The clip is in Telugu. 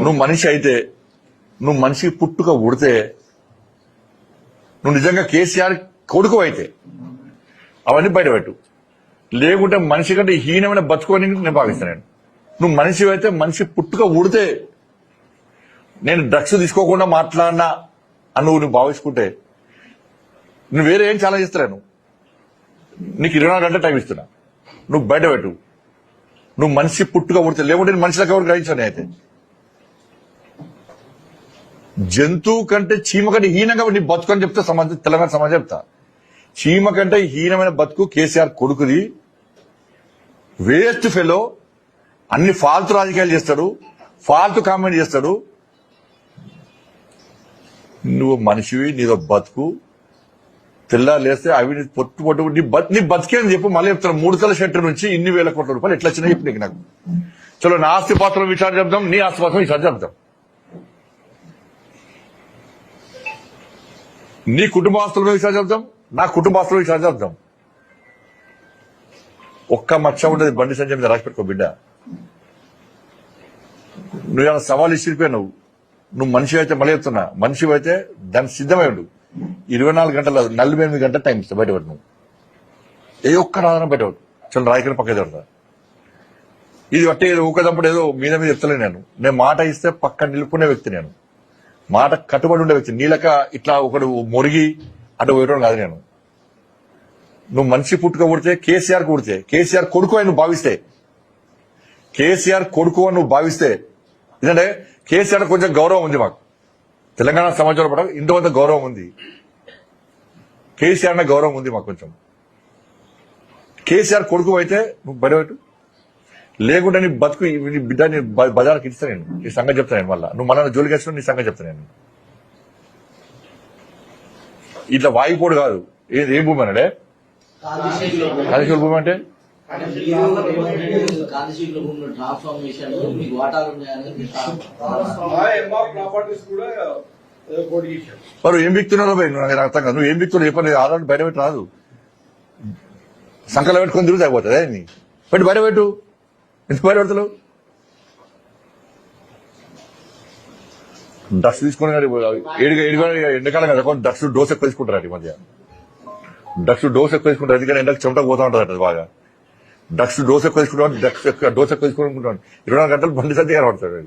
నువ్వు మనిషి అయితే, నువ్వు మనిషి పుట్టుక ఉడితే, నువ్వు నిజంగా కేసీఆర్ కొడుకు అయితే అవన్నీ బయటపెట్టు. లేకుంటే మనిషి కంటే హీనమైన బతుకొని నేను భావిస్తాను. నువ్వు మనిషి అయితే, మనిషి పుట్టుక ఉడితే, నేను డ్రగ్స్ తీసుకోకుండా మాట్లాడినా అని నువ్వు భావించుకుంటే నువ్వు వేరే ఏం చాలా చేస్తలేను. నీకు 24 గంటల టైం ఇస్తున్నా, నువ్వు బయటపెట్టు. నువ్వు మనిషి పుట్టుక ఉడితే, లేకుంటే నేను మనిషిలకు ఎవరు గ్రహించాను. అయితే జంతువు కంటే చీమ కంటే హీనంగా నీ బతుకు అని చెప్తా సమాజం, తెలంగాణ సమాజం చెప్తా. చీమ కంటే హీనమైన బతుకు కేసీఆర్ కొడుకుది. వేస్ట్ ఫెలో, అన్ని ఫాల్తు రాజకీయాలు చేస్తాడు, ఫాల్తు కామెంట్ చేస్తాడు. నువ్వు మనిషివి, నీదో బతుకు. తెల్లాలేస్తే అవి పొట్టు నీ బతికేని చెప్పు. మళ్ళీ చెప్తాను, 3 తల షర్టు నుంచి ఇన్ని వేల కోట్ల రూపాయలు ఎట్లా వచ్చినా చెప్పు నీకు. నాకు చలో, నా ఆస్తి పాత్రల విషయాలు చెప్తాం, నీ ఆస్తి పాత్ర విషయాలు చెప్తాం, నీ కుటుంబ ఆస్తుల విషయాలు చెప్తాం, నా కుటుంబ ఆస్తుల విషయాలు చెప్తాం. ఒక్క మచ్చ ఉండదు బండి సంజయ్ మీద, రాసి పెట్టుకో బిడ్డ. నువ్వు ఏమైనా సవాల్ ఇచ్చిపోయావు. నువ్వు మనిషి అయితే, మళ్ళీ చెప్తున్నా, మనిషి అయితే దానికి సిద్ధమై ఉండు. 24 గంటల 48 గంటల టైం ఇస్తా బయటపడు. నువ్వు ఏ ఒక్క రాదన బయటపడు. చలో, రాయకని పక్క జరుగుతా. ఇది బట్టి ఏదో ఊకదంపుడు ఏదో మీద చెప్తలే. నేను మాట ఇస్తే పక్క నిలుపుకునే వ్యక్తి. నేను మాట కట్టుబడి ఉండే వ్యక్తి. నీలక ఇట్లా ఒకడు మొరిగి అటు పోయడం కాదు నేను. నువ్వు మనిషి పుట్టుక పుడితే, కేసీఆర్ కొడితే, కేసీఆర్ కొడుకు అని నువ్వు భావిస్తే, కేసీఆర్ కొడుకు అని నువ్వు భావిస్తే, ఎందుకంటే కేసీఆర్ కొంచెం గౌరవం ఉంది మాకు తెలంగాణ సమాజంలో పడ, ఇంతమంత గౌరవం ఉంది. కేసీఆర్ గౌరవం ఉంది మాకు కొంచెం. కేసీఆర్ కొడుకు అయితే నువ్వు బయటపెట్టు. లేకుంటే నీ బతుకు, నీ బిడ్డ నీ బజార్కి ఇస్తా. నేను నీ సంగతి చెప్తాను. నేను మళ్ళీ నువ్వు మళ్ళీ జోలికి వచ్చిన నీ సంగతి చెప్తాను. నేను ఇట్లా వాయిపోడు కాదు. ఏం భూమి అన్నాడే? కాళేశ్వర భూమి అంటే మరి ఏం బిక్తున్నారో నాకు అర్థం కాదు. నువ్వు ఏం బిక్తున్నావు చెప్పలేదు. ఆధార్ బయటపెట్టి రాదు. సంకలం పెట్టుకొని తిరుగుతా అయిపోతుంది. పెట్టి బయటపెట్టు. ఎందుకు బయటపెడతావు? డ్రగ్స్ తీసుకుని ఎండాకాలం కదా, డ్రగ్స్ డోస్ ఎక్కువ తీసుకుంటారు. ఈ మధ్య డ్రగ్స్ డోస్ ఎక్కువ తీసుకుంటారు. ఎందుకంటే ఎండకు చెమట పోతా ఉంటుంది బాగా. డ్రగ్స్ డోస్ ఎక్కువ తీసుకుంటాను, డోస్ ఎక్కువ తీసుకుంటాను. 24 గంటలు బండి సర్ది కనబడతాడు.